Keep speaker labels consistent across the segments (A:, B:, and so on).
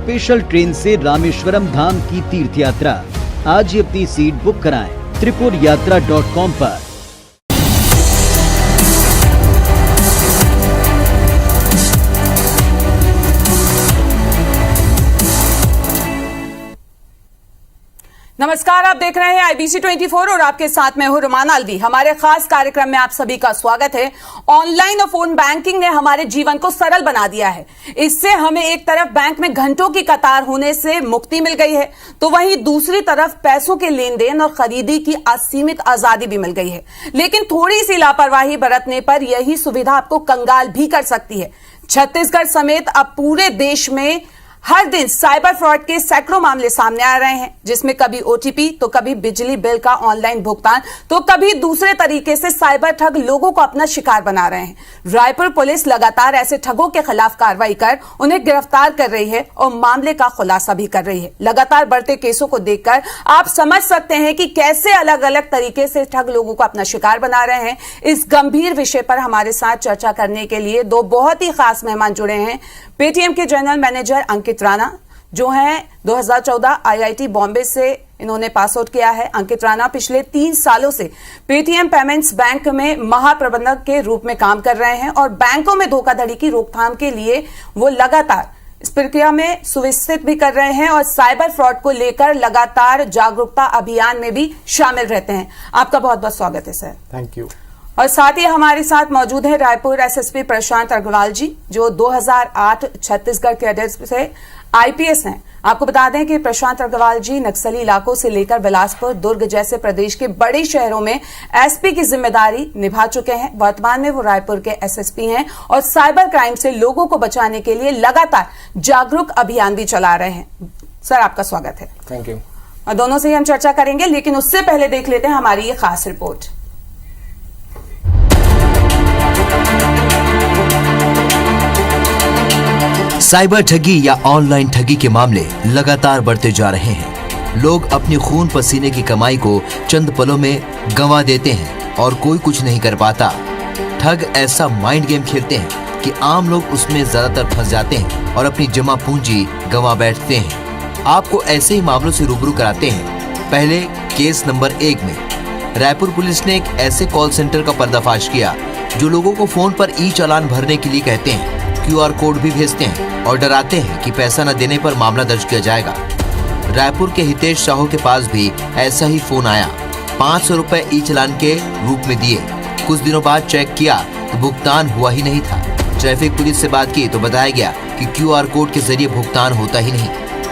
A: Special train से रामेश्वरम धाम की तीर्थ यात्रा। आज ही अपनी सीट बुक कराएं त्रिपुरयात्रा.com पर।
B: नमस्कार, आप देख रहे हैं IBC 24 और आपके साथ मैं हूं रुमाना अलवी। हमारे खास कार्यक्रम में आप सभी का स्वागत है। ऑनलाइन और फोन बैंकिंग ने हमारे जीवन को सरल बना दिया है। इससे हमें एक तरफ बैंक में घंटों की कतार होने से मुक्ति मिल गई है, तो वहीं दूसरी तरफ पैसों के लेन देन और खरीदी की असीमित आजादी भी मिल गई है। लेकिन थोड़ी सी लापरवाही बरतने पर यही सुविधा आपको कंगाल भी कर सकती है। छत्तीसगढ़ समेत अब पूरे देश में हर दिन साइबर फ्रॉड के सैकड़ों मामले सामने आ रहे हैं, जिसमें कभी OTP तो कभी बिजली बिल का ऑनलाइन भुगतान तो कभी दूसरे तरीके से साइबर ठग लोगों को अपना शिकार बना रहे हैं। रायपुर पुलिस लगातार ऐसे ठगों के खिलाफ कार्रवाई कर उन्हें गिरफ्तार कर रही है और मामले का खुलासा भी कर रही है। लगातार बढ़ते केसों को देखकर आप समझ सकते हैं कि कैसे अलग अलग तरीके से ठग लोगों को अपना शिकार बना रहे हैं। इस गंभीर विषय पर हमारे साथ चर्चा करने के लिए दो बहुत ही खास मेहमान जुड़े हैं। पेटीएम के जनरल मैनेजर अंकित राणा, जो हैं 2014 IIT बॉम्बे से इन्होंने पास आउट किया है। अंकित राणा पिछले 3 सालों से पेटीएम पेमेंट्स बैंक में महाप्रबंधक के रूप में काम कर रहे हैं और बैंकों में धोखाधड़ी की रोकथाम के लिए वो लगातार इस प्रक्रिया में सुविस्थित भी कर रहे हैं और साइबर फ्रॉड को लेकर लगातार जागरूकता अभियान में भी शामिल रहते हैं। आपका बहुत बहुत स्वागत है सर।
C: Thank you.
B: और साथ ही हमारे साथ मौजूद है रायपुर SSP प्रशांत अग्रवाल जी, जो 2008 छत्तीसगढ़ कैडर से IPS हैं। आपको बता दें कि प्रशांत अग्रवाल जी नक्सली इलाकों से लेकर बिलासपुर, दुर्ग जैसे प्रदेश के बड़े शहरों में SP की जिम्मेदारी निभा चुके हैं। वर्तमान में वो रायपुर के SSP हैं और साइबर क्राइम से लोगों को बचाने के लिए लगातार जागरूक अभियान भी चला रहे हैं। सर, आपका स्वागत है।
C: Thank you.
B: और दोनों से ही हम चर्चा करेंगे, लेकिन उससे पहले देख लेते हैं हमारी ये खास रिपोर्ट।
D: साइबर ठगी या ऑनलाइन ठगी के मामले लगातार बढ़ते जा रहे हैं। लोग अपनी खून पसीने की कमाई को चंद पलों में गंवा देते हैं और कोई कुछ नहीं कर पाता। ठग ऐसा माइंड गेम खेलते हैं कि आम लोग उसमें ज्यादातर फंस जाते हैं और अपनी जमा पूंजी गंवा बैठते हैं। आपको ऐसे ही मामलों से रूबरू कराते हैं। पहले केस नंबर 1 में रायपुर पुलिस ने एक ऐसे कॉल सेंटर का पर्दाफाश किया जो लोगों को फोन पर चालान भरने के लिए कहते हैं, QR कोड भी भेजते हैं और डराते हैं कि पैसा न देने पर मामला दर्ज किया जाएगा। रायपुर के हितेश साहू के पास भी ऐसा ही फोन आया। 500 रुपए चालान के रूप में दिए। कुछ दिनों बाद चेक किया तो भुगतान हुआ ही नहीं था। ट्रैफिक पुलिस से बात की तो बताया गया कि QR कोड के जरिए भुगतान होता ही नहीं।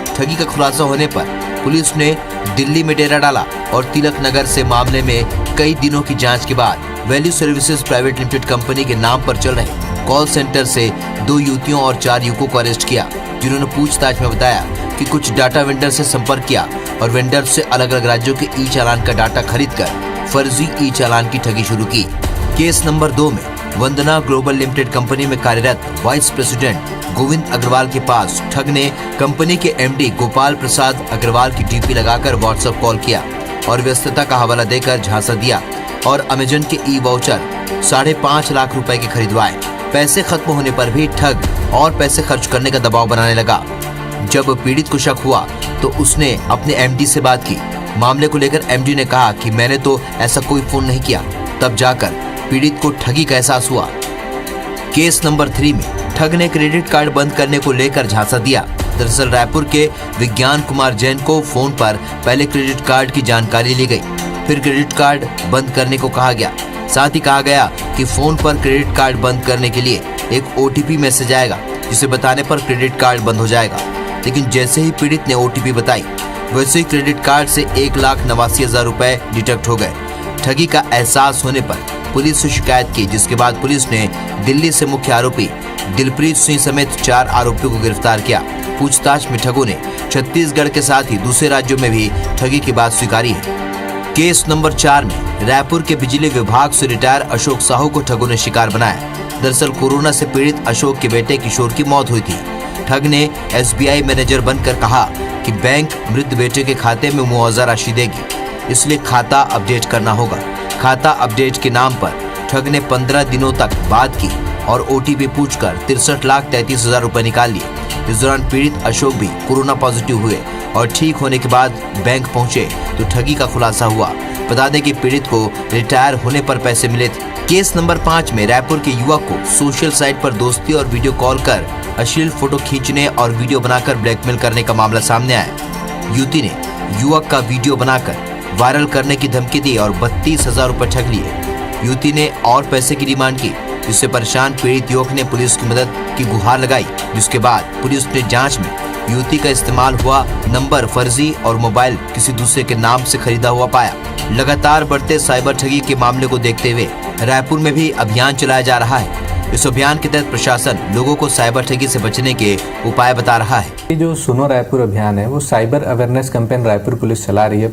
D: ठगी का खुलासा होने पर पुलिस ने दिल्ली में डेरा डाला और तिलक नगर से मामले में कई दिनों की जांच के बाद value services private limited company के नाम पर चल रहे कॉल सेंटर से 2 युवतियों और 4 युवकों को अरेस्ट किया, जिन्होंने पूछताछ में बताया कि कुछ डाटा वेंडर से संपर्क किया और वेंडर से अलग अलग राज्यों के चालान का डाटा खरीदकर फर्जी चालान की ठगी शुरू की। केस नंबर 2 में वंदना ग्लोबल लिमिटेड कंपनी में कार्यरत वाइस प्रेसिडेंट गोविंद अग्रवाल के पास ठग ने कंपनी के MD गोपाल प्रसाद अग्रवाल की DP लगाकर व्हाट्सएप कॉल किया और व्यस्तता का हवाला देकर झांसा दिया और अमेजन के वाउचर 5.5 लाख रुपए के खरीदवाए। पैसे खत्म होने पर भी ठग और पैसे खर्च करने का दबाव बनाने लगा। जब पीड़ित को शक हुआ तो उसने अपने MD से बात की। मामले को लेकर MD ने कहा कि मैंने तो ऐसा कोई फोन नहीं किया। तब जाकर पीड़ित को ठगी का एहसास हुआ। केस नंबर 3 में ठग ने क्रेडिट कार्ड बंद करने को लेकर झांसा दिया। दरअसल रायपुर के विज्ञान कुमार जैन को फोन पर पहले क्रेडिट कार्ड की जानकारी ली गई, फिर क्रेडिट कार्ड बंद करने को कहा गया। साथ ही कहा गया कि फोन पर क्रेडिट कार्ड बंद करने के लिए एक OTP मैसेज आएगा, जिसे बताने पर क्रेडिट कार्ड बंद हो जाएगा। लेकिन जैसे ही पीड़ित ने OTP बताई, वैसे ही क्रेडिट कार्ड से 1,89,000 रुपए डिटेक्ट हो गए। ठगी का एहसास होने पर पुलिस से शिकायत की, जिसके बाद पुलिस ने दिल्ली से मुख्य आरोपी दिलप्रीत सिंह समेत 4 आरोपियों को गिरफ्तार किया। पूछताछ में ठगों ने छत्तीसगढ़ के साथ ही दूसरे राज्यों में भी ठगी की बात स्वीकारी है। केस नंबर 4 में रायपुर के बिजली विभाग से रिटायर अशोक साहू को ठगों ने शिकार बनाया। दरअसल कोरोना से पीड़ित अशोक के बेटे किशोर की मौत हुई थी। ठग ने SBI मैनेजर बनकर कहा कि बैंक मृत बेटे के खाते में मुआवजा राशि देगी, इसलिए खाता अपडेट करना होगा। खाता अपडेट के नाम पर ठग ने 15 दिनों तक बात की और OTP पूछकर 63,33,000 रुपए निकाल लिए। इस दौरान पीड़ित अशोक भी कोरोना पॉजिटिव हुए और ठीक होने के बाद बैंक पहुंचे तो ठगी का खुलासा हुआ। बता दें कि पीड़ित को रिटायर होने पर पैसे मिले थे। केस नंबर 5 में रायपुर के युवक को सोशल साइट पर दोस्ती और वीडियो कॉल कर अश्लील फोटो खींचने और वीडियो बनाकर ब्लैकमेल करने का मामला सामने आया। युवती ने युवक का वीडियो बनाकर वायरल करने की धमकी दी और 32,000 रुपए ठग लिए। युवती ने और पैसे की डिमांड की, जिससे परेशान पीड़ित युवक ने पुलिस की मदद की गुहार लगाई, जिसके बाद पुलिस ने जांच में युवती का इस्तेमाल हुआ नंबर फर्जी और मोबाइल किसी दूसरे के नाम से खरीदा हुआ पाया। लगातार बढ़ते साइबर ठगी के मामले को देखते हुए रायपुर में भी अभियान चलाया जा रहा है। इस अभियान के तहत प्रशासन लोगों को साइबर ठगी से बचने के उपाय बता रहा है।
C: ये जो सुनो रायपुर अभियान है वो cyber awareness campaign Raipur police चला रही है।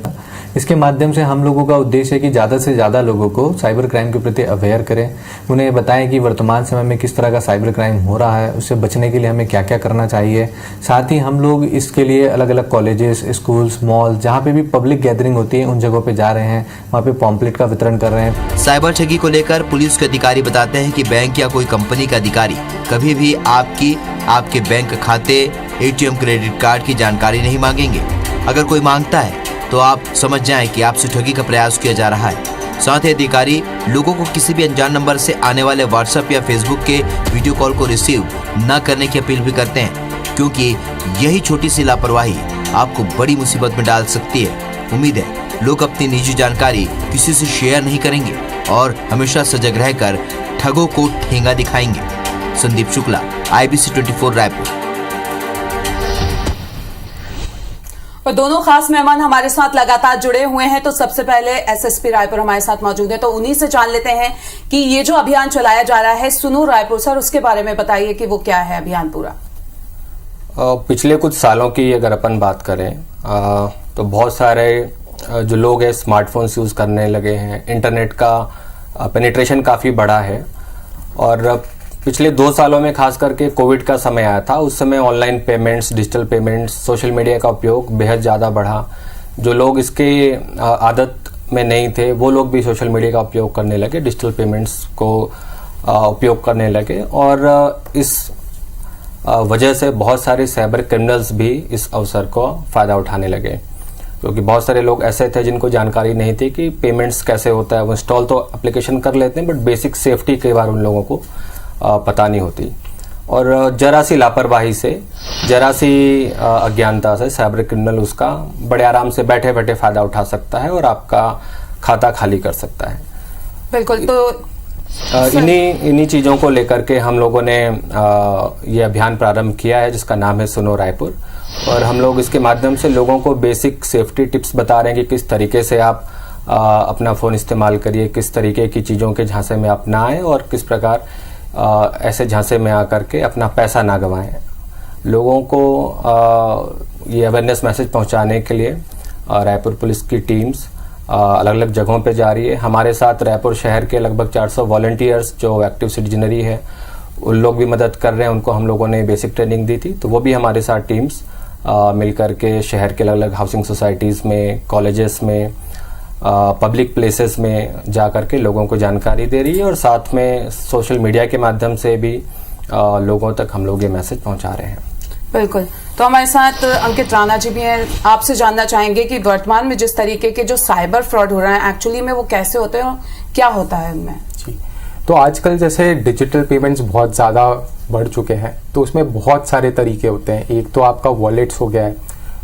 C: इसके माध्यम से हम लोगों का उद्देश्य है कि ज़्यादा से ज़्यादा लोगों को साइबर क्राइम के प्रति अवेयर करें, उन्हें बताएं कि वर्तमान समय में किस तरह का साइबर क्राइम हो रहा है, उससे बचने के लिए हमें क्या क्या करना चाहिए। साथ ही हम लोग इसके लिए अलग अलग कॉलेजेस, स्कूल्स, मॉल, जहाँ पे भी पब्लिक गैदरिंग होती है उन जगहों पे जा रहे हैं, वहाँ पे पॉम्पलेट का वितरण कर रहे हैं।
D: साइबर ठगी को लेकर पुलिस के अधिकारी बताते हैं कि बैंक या कोई कंपनी का अधिकारी कभी भी आपके बैंक खाते, ATM, क्रेडिट कार्ड की जानकारी नहीं मांगेंगे। अगर कोई मांगता है तो आप समझ जाएं कि आपसे ठगी का प्रयास किया जा रहा है। साथ ही अधिकारी लोगों को किसी भी अनजान नंबर से आने वाले व्हाट्सएप या फेसबुक के वीडियो कॉल को रिसीव न करने की अपील भी करते हैं, क्योंकि यही छोटी सी लापरवाही आपको बड़ी मुसीबत में डाल सकती है। उम्मीद है लोग अपनी निजी जानकारी किसी से शेयर नहीं करेंगे और हमेशा सजग रहकर ठगों को ठेंगा दिखाएंगे। संदीप शुक्ला, IBC 24 रायपुर।
B: और दोनों खास मेहमान हमारे साथ लगातार जुड़े हुए हैं। तो सबसे पहले SSP रायपुर हमारे साथ मौजूद है, तो उन्हीं से जान लेते हैं कि ये जो अभियान चलाया जा रहा है सुनो रायपुर, सर उसके बारे में बताइए कि वो क्या है अभियान पूरा।
E: पिछले कुछ सालों की अगर अपन बात करें तो बहुत सारे जो लोग हैं स्मार्टफोन्स यूज करने लगे हैं, इंटरनेट का पेनिट्रेशन काफी बढ़ा है। और पिछले 2 सालों में खास करके कोविड का समय आया था, उस समय online payments, digital payments, social media का उपयोग बेहद ज़्यादा बढ़ा। जो लोग इसके आदत में नहीं थे वो लोग भी सोशल मीडिया का उपयोग करने लगे, डिजिटल पेमेंट्स को उपयोग करने लगे। और इस वजह से बहुत सारे साइबर क्रिमिनल्स भी इस अवसर को फ़ायदा उठाने लगे, क्योंकि बहुत सारे लोग ऐसे थे जिनको जानकारी नहीं थी कि पेमेंट्स कैसे होता है। वो इंस्टॉल तो एप्लीकेशन कर लेते हैं, बट बेसिक सेफ्टी कई बार उन लोगों को पता नहीं होती। और जरा सी लापरवाही से, जरा सी अज्ञानता से साइबर क्रिमिनल उसका बड़े आराम से बैठे बैठे फायदा उठा सकता है और आपका खाता खाली कर सकता है।
B: बिल्कुल। तो
E: इन्हीं चीज़ों को लेकर के हम लोगों ने ये अभियान प्रारंभ किया है, जिसका नाम है सुनो रायपुर। और हम लोग इसके माध्यम से लोगों को बेसिक सेफ्टी टिप्स बता रहे हैं कि किस तरीके से आप अपना फ़ोन इस्तेमाल करिए, किस तरीके की चीज़ों के झांसे में आप ना आए और किस प्रकार ऐसे झांसे में आकर के अपना पैसा ना गंवाएं। लोगों को ये अवेयरनेस मैसेज पहुंचाने के लिए रायपुर पुलिस की टीम्स अलग अलग जगहों पे जा रही है। हमारे साथ रायपुर शहर के लगभग 400 वॉलंटियर्स जो एक्टिव सिटीजनरी है उन लोग भी मदद कर रहे हैं। उनको हम लोगों ने बेसिक ट्रेनिंग दी थी, तो वो भी हमारे साथ टीम्स मिलकर के शहर के अलग अलग हाउसिंग सोसाइटीज़ में, कॉलेजेस में, पब्लिक प्लेसेस में जा कर के लोगों को जानकारी दे रही है। और साथ में सोशल मीडिया के माध्यम से भी लोगों तक हम लोग ये मैसेज पहुंचा रहे हैं।
B: बिल्कुल। तो हमारे साथ अंकित राणा जी भी हैं। आपसे जानना चाहेंगे कि वर्तमान में जिस तरीके के जो साइबर फ्रॉड हो रहे हैं एक्चुअली में वो कैसे होते हैं और क्या होता है उनमें।
F: जी, तो आजकल जैसे डिजिटल पेमेंट्स बहुत ज़्यादा बढ़ चुके हैं, तो उसमें बहुत सारे तरीके होते हैं। एक तो आपका वॉलेट्स हो गया है,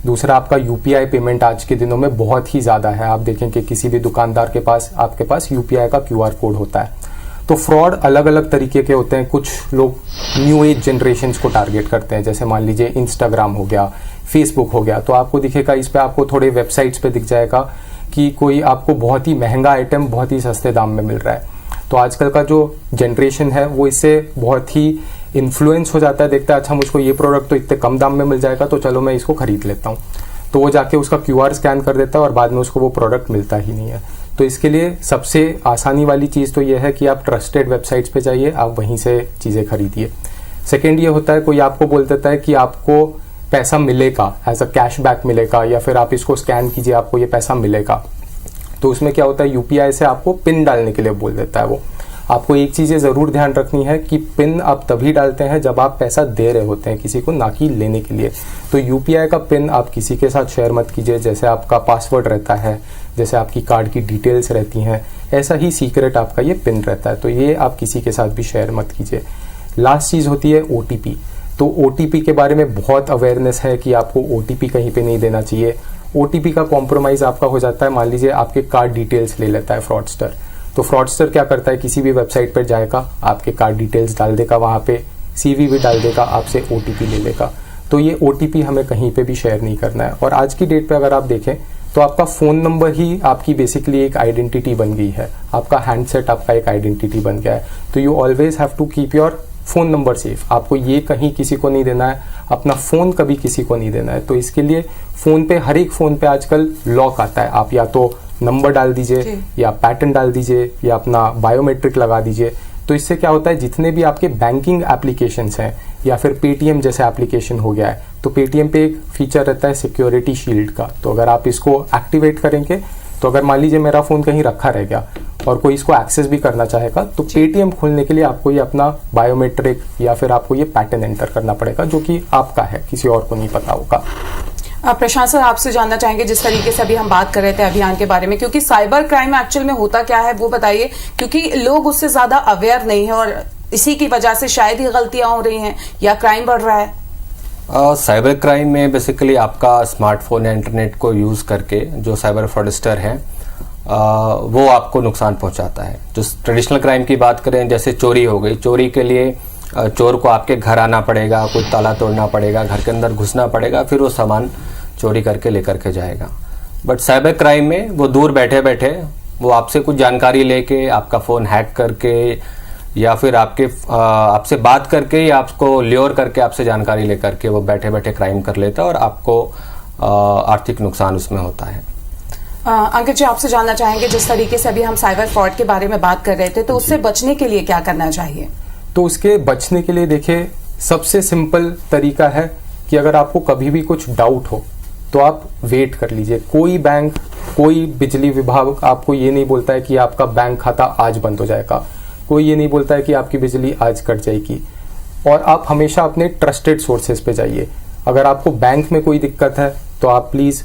F: दूसरा आपका UPI पेमेंट आज के दिनों में बहुत ही ज़्यादा है। आप देखें कि किसी भी दुकानदार के पास आपके पास UPI का QR कोड होता है। तो फ्रॉड अलग अलग तरीके के होते हैं। कुछ लोग न्यू एज जनरेशन्स को टारगेट करते हैं, जैसे मान लीजिए इंस्टाग्राम हो गया, फेसबुक हो गया। तो आपको दिखेगा, इस पे आपको थोड़े वेबसाइट्स पे दिख जाएगा कि कोई आपको बहुत ही महंगा आइटम बहुत ही सस्ते दाम में मिल रहा है। तो आजकल का जो जनरेशन है वो इससे बहुत ही इन्फ्लुएंस हो जाता है, देखता है अच्छा मुझको ये प्रोडक्ट तो इतने कम दाम में मिल जाएगा तो चलो मैं इसको खरीद लेता हूँ। तो वो जाके उसका QR स्कैन कर देता है और बाद में उसको वो प्रोडक्ट मिलता ही नहीं है। तो इसके लिए सबसे आसानी वाली चीज़ तो ये है कि आप ट्रस्टेड वेबसाइट्स पे जाइए, आप वहीं से चीज़ें खरीदिए। सेकेंड ये होता है, कोई आपको बोल देता है कि आपको पैसा मिलेगा, एज अ कैशबैक मिलेगा, या फिर आप इसको स्कैन कीजिए आपको ये पैसा मिलेगा। तो उसमें क्या होता है, UPI से आपको पिन डालने के लिए बोल देता है वो। आपको एक चीज़ें ज़रूर ध्यान रखनी है कि पिन आप तभी डालते हैं जब आप पैसा दे रहे होते हैं किसी को, ना कि लेने के लिए। तो यूपीआई का पिन आप किसी के साथ शेयर मत कीजिए, जैसे आपका पासवर्ड रहता है, जैसे आपकी कार्ड की डिटेल्स रहती हैं, ऐसा ही सीक्रेट आपका ये पिन रहता है। तो ये आप किसी के साथ भी शेयर मत कीजिए। लास्ट चीज़ होती है OTP। तो OTP के बारे में बहुत अवेयरनेस है कि आपको OTP कहीं पे नहीं देना चाहिए। OTP का कॉम्प्रोमाइज़ आपका हो जाता है, मान लीजिए आपके कार्ड डिटेल्स ले लेता है फ्रॉडस्टर। तो फ्रॉडस्टर क्या करता है, किसी भी वेबसाइट पर जाएगा, आपके कार्ड डिटेल्स डाल देगा, वहाँ पे CVV डाल देगा, आपसे OTP ले लेगा। तो ये OTP हमें कहीं पे भी शेयर नहीं करना है। और आज की डेट पे अगर आप देखें तो आपका फ़ोन नंबर ही आपकी बेसिकली एक आइडेंटिटी बन गई है, आपका हैंडसेट आपका एक आइडेंटिटी बन गया है। तो you always have to keep your phone number safe. आपको ये कहीं किसी को नहीं देना है, अपना फ़ोन कभी किसी को नहीं देना है। तो इसके लिए फ़ोन पे, हर एक फ़ोन पे आजकल लॉक आता है, आप या तो नंबर डाल दीजिए या पैटर्न डाल दीजिए या अपना बायोमेट्रिक लगा दीजिए। तो इससे क्या होता है, जितने भी आपके बैंकिंग एप्लीकेशंस हैं या फिर पेटीएम जैसे एप्लीकेशन हो गया है, तो पेटीएम पे एक फीचर रहता है सिक्योरिटी शील्ड का। तो अगर आप इसको एक्टिवेट करेंगे तो अगर मान लीजिए मेरा फ़ोन कहीं रखा रह गया और कोई इसको एक्सेस भी करना चाहेगा, तो पेटीएम खोलने के लिए आपको ये अपना बायोमेट्रिक या फिर आपको ये पैटर्न एंटर करना पड़ेगा, जो कि आपका है, किसी और को नहीं पता होगा।
B: प्रशांत सर, आपसे जानना चाहेंगे, जिस तरीके से अभी हम बात कर रहे थे अभियान के बारे में, क्योंकि साइबर क्राइम एक्चुअल में होता क्या है वो बताइए, क्योंकि लोग उससे ज्यादा अवेयर नहीं है और इसी की वजह से शायद ही गलतियां हो रही हैं या क्राइम बढ़ रहा है।
E: साइबर क्राइम में बेसिकली आपका स्मार्टफोन या इंटरनेट को यूज़ करके जो साइबर फ्रॉडस्टर हैं वो आपको नुकसान पहुंचाता है। जो ट्रेडिशनल क्राइम की बात करें, जैसे चोरी हो गई, चोरी के लिए चोर को आपके घर आना पड़ेगा, कुछ ताला तोड़ना पड़ेगा, घर के अंदर घुसना पड़ेगा, फिर वो सामान चोरी करके लेकर के जाएगा। बट साइबर क्राइम में वो दूर बैठे बैठे वो आपसे कुछ जानकारी लेके, आपका फ़ोन हैक करके या फिर आपसे बात करके या आपको ल्योर करके आपसे जानकारी लेकर के वो बैठे बैठे क्राइम कर लेता है और आपको आर्थिक नुकसान उसमें होता है।
B: अंकित जी, आपसे जानना चाहेंगे, जिस तरीके से अभी हम साइबर फ्रॉड के बारे में बात कर रहे थे, तो उससे बचने के लिए क्या करना चाहिए?
F: तो उसके बचने के लिए देखिए, सबसे सिंपल तरीका है कि अगर आपको कभी भी कुछ डाउट हो तो आप वेट कर लीजिए। कोई बैंक, कोई बिजली विभाग आपको ये नहीं बोलता है कि आपका बैंक खाता आज बंद हो जाएगा, कोई ये नहीं बोलता है कि आपकी बिजली आज कट जाएगी। और आप हमेशा अपने ट्रस्टेड सोर्सेज पे जाइए। अगर आपको बैंक में कोई दिक्कत है तो आप प्लीज़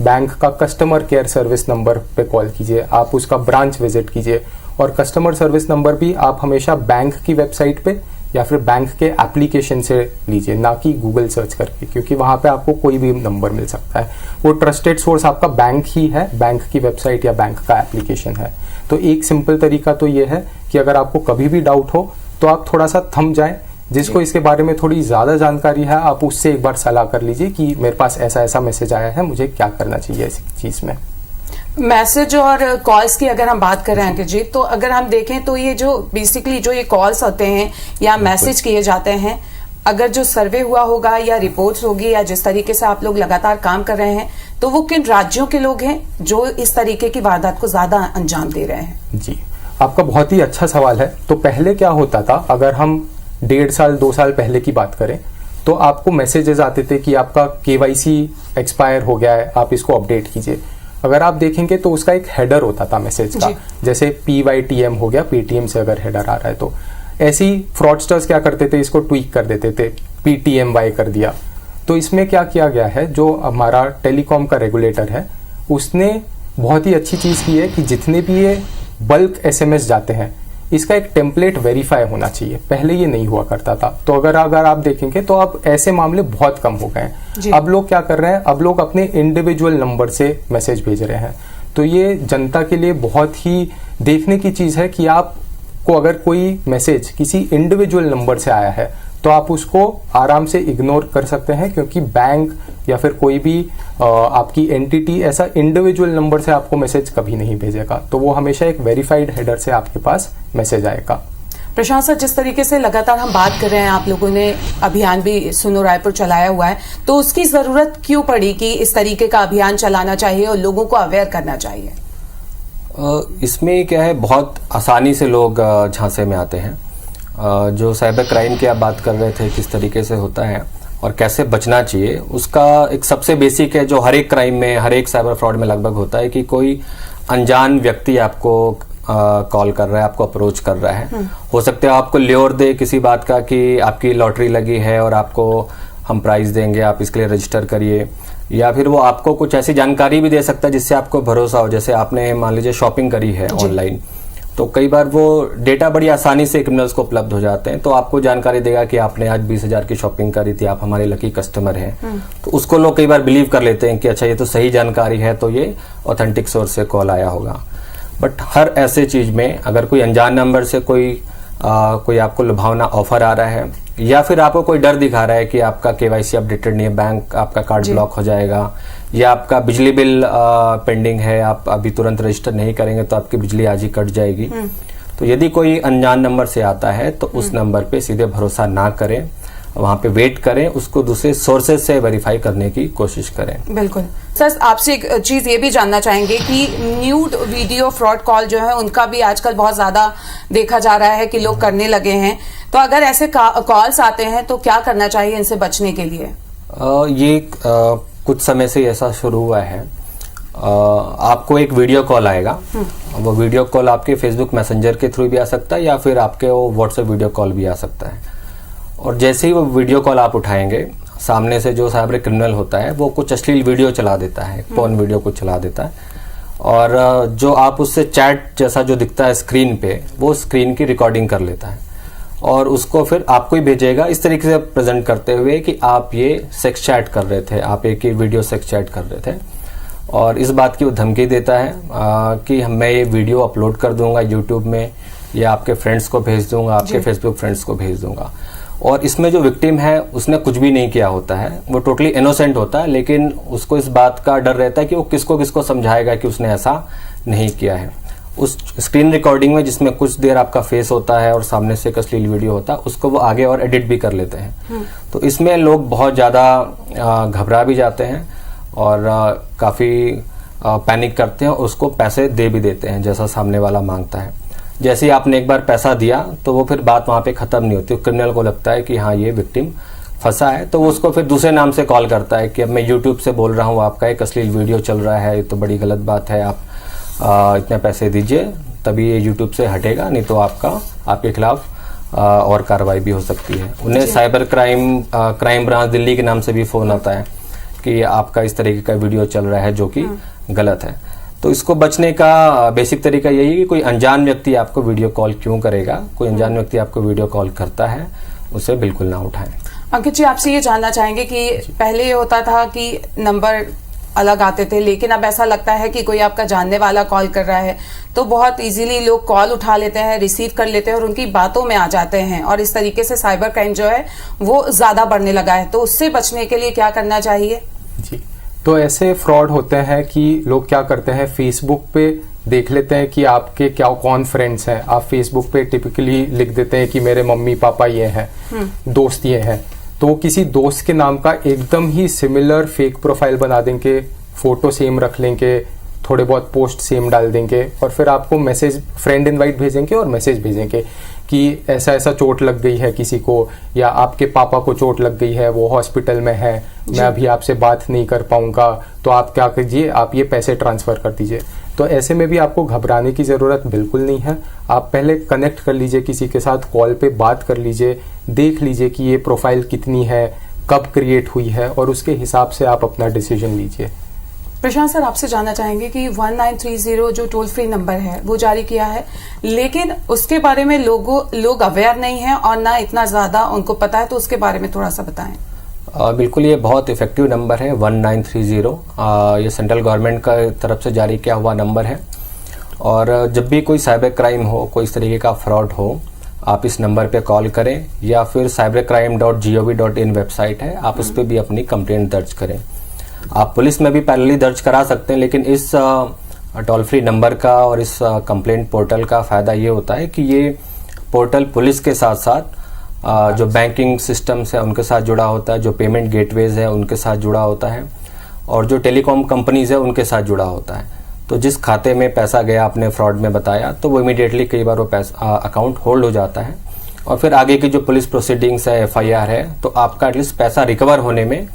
F: बैंक का कस्टमर केयर सर्विस नंबर पे कॉल कीजिए, आप उसका ब्रांच विजिट कीजिए। और कस्टमर सर्विस नंबर भी आप हमेशा बैंक की वेबसाइट पे या फिर बैंक के एप्लीकेशन से लीजिए, ना कि गूगल सर्च करके, क्योंकि वहाँ पे आपको कोई भी नंबर मिल सकता है। वो ट्रस्टेड सोर्स आपका बैंक ही है, बैंक की वेबसाइट या बैंक का एप्लीकेशन है। तो एक सिंपल तरीका तो ये है कि अगर आपको कभी भी डाउट हो तो आप थोड़ा सा थम जाएं। जिसको इसके बारे में थोड़ी ज़्यादा जानकारी है, आप उससे एक बार सलाह कर लीजिए कि मेरे पास ऐसा ऐसा मैसेज आया है, मुझे क्या करना चाहिए इस चीज़ में।
B: मैसेज और कॉल्स की अगर हम बात करें अंकित जी, तो अगर हम देखें तो ये जो बेसिकली जो ये कॉल्स होते हैं या मैसेज किए जाते हैं, अगर जो सर्वे हुआ होगा या रिपोर्ट्स होगी या जिस तरीके से आप लोग लगातार काम कर रहे हैं, तो वो किन राज्यों के लोग हैं जो इस तरीके की वारदात को ज्यादा अंजाम दे रहे हैं?
F: जी, आपका बहुत ही अच्छा सवाल है। तो पहले क्या होता था, अगर हम 1.5 साल 2 साल पहले की बात करें तो आपको मैसेजेस आते थे कि आपका KYC एक्सपायर हो गया है, आप इसको अपडेट कीजिए। अगर आप देखेंगे तो उसका एक हेडर होता था मैसेज का, जैसे PYTM हो गया, पेटीएम से अगर हेडर आ रहा है तो। ऐसी फ्रॉडस्टर्स क्या करते थे, इसको ट्वीक कर देते थे, PTMY कर दिया। तो इसमें क्या किया गया है, जो हमारा टेलीकॉम का रेगुलेटर है उसने बहुत ही अच्छी चीज़ की है कि जितने भी ये बल्क SMS जाते हैं, इसका एक टेम्पलेट वेरीफाई होना चाहिए। पहले ये नहीं हुआ करता था। तो अगर आप देखेंगे तो अब ऐसे मामले बहुत कम हो गए हैं। अब लोग क्या कर रहे हैं, अब लोग अपने इंडिविजुअल नंबर से मैसेज भेज रहे हैं। तो ये जनता के लिए बहुत ही देखने की चीज़ है कि आपको अगर कोई मैसेज किसी इंडिविजुअल नंबर से आया है तो आप उसको आराम से इग्नोर कर सकते हैं, क्योंकि बैंक या फिर कोई भी आपकी एंटिटी ऐसा इंडिविजुअल नंबर से आपको मैसेज कभी नहीं भेजेगा। तो वो हमेशा एक वेरीफाइड हेडर से आपके पास मैसेज आएगा।
B: प्रशांत सर, जिस तरीके से लगातार हम बात कर रहे हैं, आप लोगों ने अभियान भी सुनो रायपुर चलाया हुआ है, तो उसकी जरूरत क्यों पड़ी कि इस तरीके का अभियान चलाना चाहिए और लोगों को अवेयर करना चाहिए?
E: इसमें क्या है, बहुत आसानी से लोग झांसे में आते हैं। जो साइबर क्राइम की आप बात कर रहे थे, किस तरीके से होता है और कैसे बचना चाहिए, उसका एक सबसे बेसिक है जो हर एक क्राइम में, हर एक साइबर फ्रॉड में लगभग होता है कि कोई अनजान व्यक्ति आपको कॉल कर रहा है, आपको अप्रोच कर रहा है। हो सकता है आपको ल्योर दे किसी बात का कि आपकी लॉटरी लगी है और आपको हम प्राइज देंगे, आप इसके लिए रजिस्टर करिए, या फिर वो आपको कुछ ऐसी जानकारी भी दे सकता है जिससे आपको भरोसा हो। जैसे आपने मान लीजिए शॉपिंग करी है ऑनलाइन, तो कई बार वो डेटा बड़ी आसानी से क्रिमिनल्स को उपलब्ध हो जाते हैं, तो आपको जानकारी देगा कि आपने आज 20,000 की शॉपिंग करी थी, आप हमारे लकी कस्टमर हैं। तो उसको लोग कई बार बिलीव कर लेते हैं कि अच्छा ये तो सही जानकारी है, तो ये ऑथेंटिक सोर्स से कॉल आया होगा। बट हर ऐसे चीज में अगर कोई अनजान नंबर से कोई आपको लुभावना ऑफर आ रहा है, या फिर आपको कोई डर दिखा रहा है कि आपका केवाईसी अपडेटेड नहीं है, बैंक आपका कार्ड ब्लॉक हो जाएगा, या आपका बिजली बिल पेंडिंग है, आप अभी तुरंत रजिस्टर नहीं करेंगे तो आपकी बिजली आज ही कट जाएगी। तो यदि कोई अनजान नंबर से आता है तो उस नंबर पे सीधे भरोसा ना करें, वहां पे वेट करें, उसको दूसरे सोर्सेज से वेरीफाई करने की कोशिश करें।
B: बिल्कुल सर, आपसे एक चीज ये भी जानना चाहेंगे कि न्यूड वीडियो फ्रॉड कॉल जो है उनका भी आजकल बहुत ज्यादा देखा जा रहा है कि लोग करने लगे हैं, तो अगर ऐसे कॉल्स आते हैं तो क्या करना चाहिए इनसे बचने के लिए?
E: ये कुछ समय से ऐसा शुरू हुआ है। आपको एक वीडियो कॉल आएगा, वो वीडियो कॉल आपके फेसबुक मैसेंजर के थ्रू भी आ सकता है, या फिर आपके वो व्हाट्सएप वीडियो कॉल भी आ सकता है। और जैसे ही वो वीडियो कॉल आप उठाएंगे, सामने से जो साइबर क्रिमिनल होता है वो कुछ अश्लील वीडियो चला देता है, पोर्न वीडियो कुछ चला देता है, और जो आप उससे चैट जैसा जो दिखता है स्क्रीन पे, वो स्क्रीन की रिकॉर्डिंग कर लेता है और उसको फिर आपको ही भेजेगा, इस तरीके से प्रेजेंट करते हुए कि आप ये सेक्स चैट कर रहे थे, आप एक ही वीडियो सेक्स चैट कर रहे थे, और इस बात की वो धमकी देता है कि मैं ये वीडियो अपलोड कर दूंगा यूट्यूब में, या आपके फ्रेंड्स को भेज दूंगा, आपके फेसबुक फ्रेंड्स को भेज दूंगा। और इसमें जो विक्टिम है उसने कुछ भी नहीं किया होता है, वो टोटली इनोसेंट होता है, लेकिन उसको इस बात का डर रहता है कि वो किसको किसको समझाएगा कि उसने ऐसा नहीं किया है। उस स्क्रीन रिकॉर्डिंग में जिसमें कुछ देर आपका फेस होता है और सामने से एक अश्लील वीडियो होता है, उसको वो आगे और एडिट भी कर लेते हैं। तो इसमें लोग बहुत ज़्यादा घबरा भी जाते हैं और काफ़ी पैनिक करते हैं, उसको पैसे दे भी देते हैं जैसा सामने वाला मांगता है। जैसे ही आपने एक बार पैसा दिया तो वो फिर बात वहाँ पे ख़त्म नहीं होती। क्रिमिनल को लगता है कि हाँ ये विक्टिम फंसा है, तो वो उसको फिर दूसरे नाम से कॉल करता है कि अब मैं यूट्यूब से बोल रहा हूँ, आपका एक अश्लील वीडियो चल रहा है, ये तो बड़ी गलत बात है, आप इतने पैसे दीजिए तभी ये यूट्यूब से हटेगा, नहीं तो आपके खिलाफ और कार्रवाई भी हो सकती है। उन्हें साइबर क्राइम ब्रांच दिल्ली के नाम से भी फ़ोन आता है कि आपका इस तरीके का वीडियो चल रहा है जो कि गलत है। तो इसको बचने का बेसिक तरीका यही है कि कोई अनजान व्यक्ति आपको वीडियो कॉल क्यों करेगा, कोई अनजान व्यक्ति आपको वीडियो कॉल करता है उसे बिल्कुल ना उठाएं।
B: अंकित जी, आपसे ये जानना चाहेंगे कि पहले ये होता था कि नंबर अलग आते थे, लेकिन अब ऐसा लगता है कि कोई आपका जानने वाला कॉल कर रहा है तो बहुत इजीली लोग कॉल उठा लेते हैं, रिसीव कर लेते हैं और उनकी बातों में आ जाते हैं, और इस तरीके से साइबर क्राइम जो है वो ज्यादा बढ़ने लगा है। तो उससे बचने के लिए क्या करना चाहिए?
F: जी, तो ऐसे फ्रॉड होते हैं कि लोग क्या करते हैं, फेसबुक पे देख लेते हैं कि आपके कौन फ्रेंड्स हैं। आप फेसबुक पे टिपिकली लिख देते हैं कि मेरे मम्मी पापा ये हैं, दोस्त ये हैं, तो किसी दोस्त के नाम का एकदम ही सिमिलर फेक प्रोफाइल बना देंगे, फोटो सेम रख लेंगे, थोड़े बहुत पोस्ट सेम डाल देंगे, और फिर आपको मैसेज फ्रेंड इनवाइट भेजेंगे और मैसेज भेजेंगे कि ऐसा ऐसा चोट लग गई है किसी को, या आपके पापा को चोट लग गई है, वो हॉस्पिटल में है, मैं अभी आपसे बात नहीं कर पाऊंगा, तो आप क्या कीजिए, आप ये पैसे ट्रांसफर कर दीजिए। तो ऐसे में भी आपको घबराने की ज़रूरत बिल्कुल नहीं है। आप पहले कनेक्ट कर लीजिए किसी के साथ, कॉल पे बात कर लीजिए, देख लीजिए कि ये प्रोफाइल कितनी है, कब क्रिएट हुई है, और उसके हिसाब से आप अपना डिसीजन लीजिए।
B: प्रशांत सर, आपसे जानना चाहेंगे कि 1930 जो टोल फ्री नंबर है वो जारी किया है, लेकिन उसके बारे में लोग अवेयर नहीं है और ना इतना ज्यादा उनको पता है, तो उसके बारे में थोड़ा सा बताएं।
E: बिल्कुल, ये बहुत इफेक्टिव नंबर है 1930। ये सेंट्रल गवर्नमेंट का तरफ से जारी किया हुआ नंबर है, और जब भी कोई साइबर क्राइम हो, कोई इस तरीके का फ्रॉड हो, आप इस नंबर पे कॉल करें, या फिर cybercrime.gov.in वेबसाइट है, आप उस पर भी अपनी कंप्लेंट दर्ज करें। आप पुलिस में भी पैरेलली दर्ज करा सकते हैं, लेकिन इस टोल फ्री नंबर का और इस कंप्लेंट पोर्टल का फ़ायदा ये होता है कि ये पोर्टल पुलिस के साथ साथ जो बैंकिंग सिस्टम्स है उनके साथ जुड़ा होता है, जो पेमेंट गेटवेज है उनके साथ जुड़ा होता है, और जो टेलीकॉम कंपनीज है उनके साथ जुड़ा होता है। तो जिस खाते में पैसा गया, आपने फ्रॉड में बताया, तो वो इमीडिएटली कई बार वो पैसा अकाउंट होल्ड हो जाता है, और फिर आगे की जो पुलिस प्रोसीडिंग्स है, FIR है, तो आपका एटलीस्ट पैसा रिकवर होने में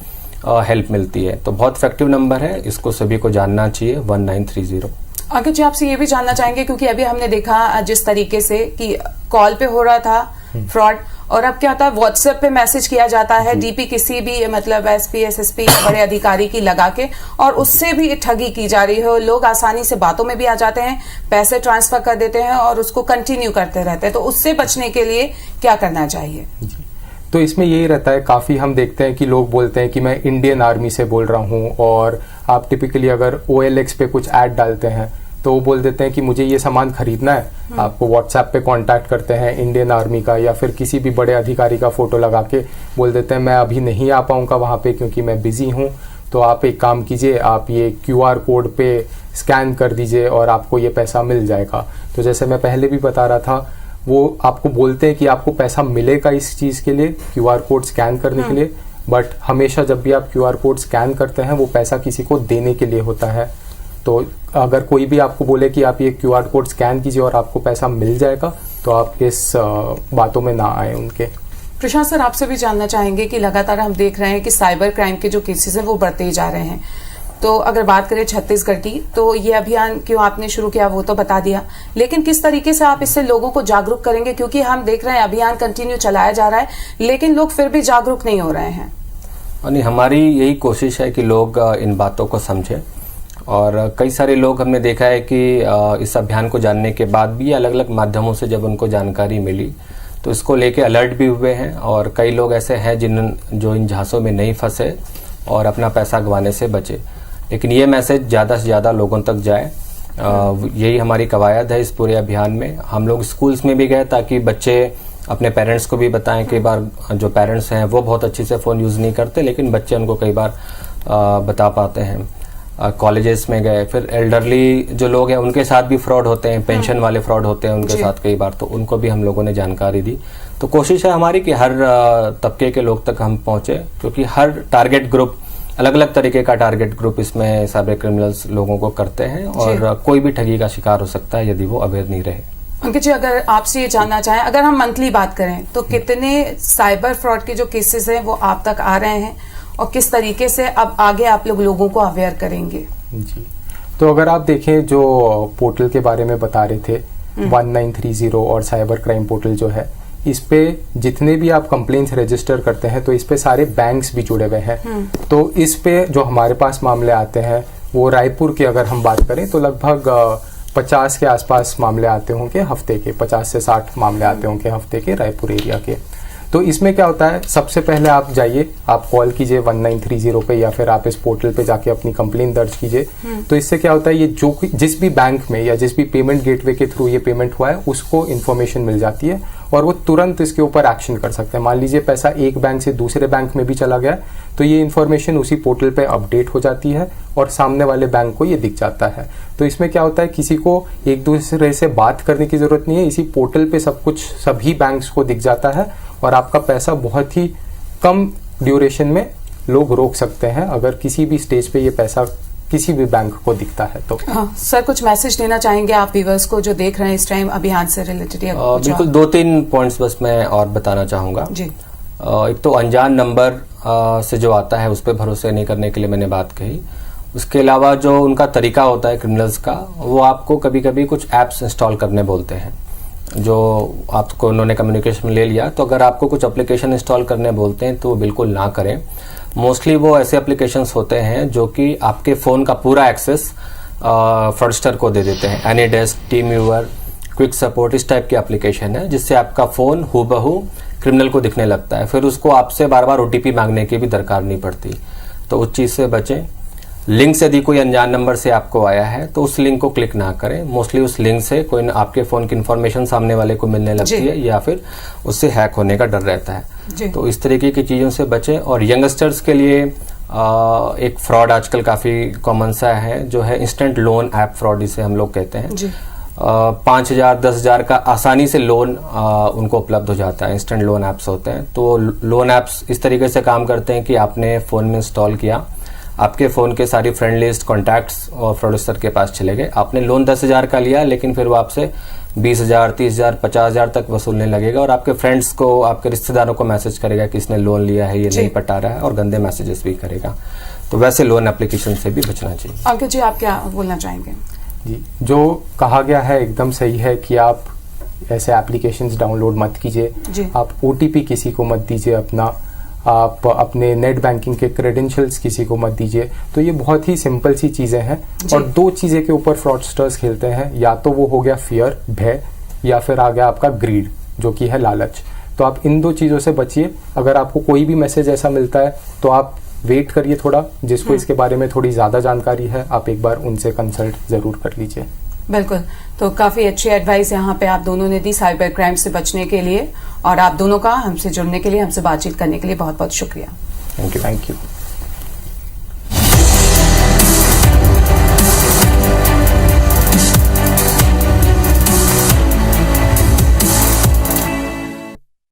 E: हेल्प मिलती है। तो बहुत इफेक्टिव नंबर है, इसको सभी को जानना चाहिए 1930।
B: अंकित जी, आपसे ये भी जानना चाहेंगे क्योंकि अभी हमने देखा जिस तरीके से कि कॉल पे हो रहा था फ्रॉड, और अब क्या होता है व्हाट्सएप पे मैसेज किया जाता है डीपी किसी भी मतलब एसपी एसएसपी बड़े अधिकारी की लगा के, और उससे भी ठगी की जा रही है। लोग आसानी से बातों में भी आ जाते हैं, पैसे ट्रांसफर कर देते हैं और उसको कंटिन्यू करते रहते हैं। तो उससे बचने के लिए क्या करना चाहिए?
F: तो इसमें यही रहता है, काफ़ी हम देखते हैं कि लोग बोलते हैं कि मैं इंडियन आर्मी से बोल रहा हूँ, और आप टिपिकली अगर OLX पे कुछ ऐड डालते हैं तो वो बोल देते हैं कि मुझे ये सामान खरीदना है, आपको व्हाट्सएप पे कांटेक्ट करते हैं इंडियन आर्मी का या फिर किसी भी बड़े अधिकारी का फोटो लगा के बोल देते हैं मैं अभी नहीं आ पाऊँगा वहाँ पे क्योंकि मैं बिजी हूँ, तो आप एक काम कीजिए, आप ये QR कोड पे स्कैन कर दीजिए और आपको ये पैसा मिल जाएगा। तो जैसे मैं पहले भी बता रहा था, वो आपको बोलते हैं कि आपको पैसा मिलेगा इस चीज़ के लिए, QR कोड स्कैन करने के लिए, बट हमेशा जब भी आप QR कोड स्कैन करते हैं वो पैसा किसी को देने के लिए होता है। तो अगर कोई भी आपको बोले कि आप ये QR कोड स्कैन कीजिए और आपको पैसा मिल जाएगा, तो आप इस बातों में ना आए उनके।
B: प्रशांत सर, आपसे भी जानना चाहेंगे कि लगातार हम देख रहे हैं कि साइबर क्राइम के जो केसेस हैं वो बढ़ते ही जा रहे हैं। तो अगर बात करें छत्तीसगढ़ की, तो ये अभियान क्यों आपने शुरू किया वो तो बता दिया, लेकिन किस तरीके से आप इससे लोगों को जागरूक करेंगे? क्योंकि हम देख रहे हैं अभियान कंटिन्यू चलाया जा रहा है, लेकिन लोग फिर भी जागरूक नहीं हो रहे हैं।
E: नहीं, हमारी यही कोशिश है कि लोग इन बातों को समझें, और कई सारे लोग हमने देखा है कि इस अभियान को जानने के बाद भी अलग अलग माध्यमों से जब उनको जानकारी मिली तो इसको लेके अलर्ट भी हुए हैं, और कई लोग ऐसे हैं जो इन झांसों में नहीं फंसे और अपना पैसा गंवाने से बचे। लेकिन ये मैसेज ज़्यादा से ज़्यादा लोगों तक जाए, यही हमारी कवायद है इस पूरे अभियान में। हम लोग स्कूल्स में भी गए ताकि बच्चे अपने पेरेंट्स को भी बताएं। कई बार जो पेरेंट्स हैं वो बहुत अच्छी से फ़ोन यूज़ नहीं करते, लेकिन बच्चे उनको कई बार बता पाते हैं। कॉलेजेस में गए, फिर एल्डरली जो लोग हैं उनके साथ भी फ्रॉड होते हैं, पेंशन वाले फ्रॉड होते हैं उनके साथ कई बार, तो उनको भी हम लोगों ने जानकारी दी। तो कोशिश है हमारी कि हर तबके के लोग तक हम पहुंचे, क्योंकि हर टारगेट ग्रुप, अलग अलग तरीके का टारगेट ग्रुप इसमें साइबर क्रिमिनल्स लोगों को करते हैं, और कोई भी ठगी का शिकार हो सकता है यदि वो अवेयर नहीं रहे।
B: अंकित जी, अगर आपसे ये जानना चाहें, अगर हम मंथली बात करें तो कितने साइबर फ्रॉड के जो केसेस हैं वो आप तक आ रहे हैं, और किस तरीके से अब आगे आप लोगों को अवेयर करेंगे?
F: जी, तो अगर आप देखें जो पोर्टल के बारे में बता रहे थे 1930 और साइबर क्राइम पोर्टल जो है, इस पे जितने भी आप कंप्लेंट्स रजिस्टर करते हैं तो इस पे सारे बैंक्स भी जुड़े हुए हैं। तो इस पे जो हमारे पास मामले आते हैं वो रायपुर की अगर हम बात करें तो लगभग 50 के आसपास मामले आते होंगे हफ्ते के, 50 से 60 मामले आते होंगे हफ्ते के रायपुर एरिया के। तो इसमें क्या होता है, सबसे पहले आप जाइए, आप कॉल कीजिए 1930 पे, या फिर आप इस पोर्टल पे जाके अपनी कंप्लेंट दर्ज कीजिए। तो इससे क्या होता है, ये जो जिस भी बैंक में या जिस भी पेमेंट गेटवे के थ्रू ये पेमेंट हुआ है उसको इन्फॉर्मेशन मिल जाती है और वो तुरंत इसके ऊपर एक्शन कर सकते हैं। मान लीजिए पैसा एक बैंक से दूसरे बैंक में भी चला गया, तो ये इन्फॉर्मेशन उसी पोर्टल पे अपडेट हो जाती है और सामने वाले बैंक को ये दिख जाता है। तो इसमें क्या होता है, किसी को एक दूसरे से बात करने की जरूरत नहीं है, इसी पोर्टल पे सब कुछ सभी बैंक्स को दिख जाता है और आपका पैसा बहुत ही कम ड्यूरेशन में लोग रोक सकते हैं अगर किसी भी स्टेज पे ये पैसा किसी भी बैंक को दिखता है तो।
B: हाँ, सर कुछ मैसेज देना चाहेंगे आप व्यूअर्स को जो देख रहे हैं इस टाइम अभियान से रिलेटेड?
E: बिल्कुल, 2-3 पॉइंट्स बस मैं और बताना चाहूँगा जी। एक तो अनजान नंबर से जो आता है उस पर भरोसे नहीं करने के लिए मैंने बात कही। उसके अलावा जो उनका तरीका होता है क्रिमिनल्स का, वो आपको कभी कभी कुछ ऐप्स इंस्टॉल करने बोलते हैं, जो आपको उन्होंने कम्युनिकेशन में ले लिया। तो अगर आपको कुछ एप्लीकेशन इंस्टॉल करने बोलते हैं तो बिल्कुल ना करें। मोस्टली वो ऐसे एप्लीकेशंस होते हैं जो कि आपके फ़ोन का पूरा एक्सेस फ्रॉडस्टर को दे देते हैं। AnyDesk, team viewer, quick support, इस टाइप की एप्लीकेशन है जिससे आपका फ़ोन हूबहू क्रिमिनल को दिखने लगता है। फिर उसको आपसे बार बार OTP मांगने की भी दरकार नहीं पड़ती, तो उस चीज़ से बचें। लिंक से यदि कोई अनजान नंबर से आपको आया है तो उस लिंक को क्लिक ना करें। मोस्टली उस लिंक से कोई आपके फ़ोन की इन्फॉर्मेशन सामने वाले को मिलने लगती है या फिर उससे हैक होने का डर रहता है। तो इस तरीके की चीज़ों से बचें। और यंगस्टर्स के लिए एक फ्रॉड आजकल काफ़ी कॉमन सा है जो है इंस्टेंट लोन ऐप फ्रॉड, जिसे हम लोग कहते हैं। 5,000 10,000 का आसानी से लोन उनको उपलब्ध हो जाता है। इंस्टेंट लोन ऐप्स होते हैं। तो लोन ऐप्स इस तरीके से काम करते हैं कि आपने फ़ोन में इंस्टॉल किया, आपके फ़ोन के सारी फ्रेंड लिस्ट, कॉन्टैक्ट्स और फ्रॉडस्टर के पास चले गए। आपने लोन 10,000 का लिया, लेकिन फिर वो आपसे 20,000, 30,000, 50,000 तक वसूलने लगेगा और आपके फ्रेंड्स को, आपके रिश्तेदारों को मैसेज करेगा कि इसने लोन लिया है, ये नहीं पटा रहा है, और गंदे मैसेजेस भी करेगा। तो वैसे लोन एप्लीकेशन से भी बचना चाहिए।
B: अंकित जी, आप क्या बोलना चाहेंगे?
F: जी, जो कहा गया है एकदम सही है कि आप ऐसे एप्लीकेशंस डाउनलोड मत कीजिए,
B: जी।
F: आप ओटीपी किसी को मत दीजिए अपना, आप अपने नेट बैंकिंग के क्रेडेंशियल्स किसी को मत दीजिए। तो ये बहुत ही सिंपल सी चीज़ें हैं और दो चीज़ें के ऊपर फ्रॉडस्टर्स खेलते हैं, या तो वो हो गया फियर, भय, या फिर आ गया आपका ग्रीड जो कि है लालच। तो आप इन दो चीज़ों से बचिए। अगर आपको कोई भी मैसेज ऐसा मिलता है तो आप वेट करिए थोड़ा, जिसको इसके बारे में थोड़ी ज़्यादा जानकारी है आप एक बार उनसे कंसल्ट ज़रूर कर लीजिए।
B: बिल्कुल, तो काफी अच्छी एडवाइस यहाँ पे आप दोनों ने दी साइबर क्राइम से बचने के लिए, और आप दोनों का हमसे जुड़ने के लिए, हमसे बातचीत करने के लिए बहुत बहुत शुक्रिया।
F: Thank you.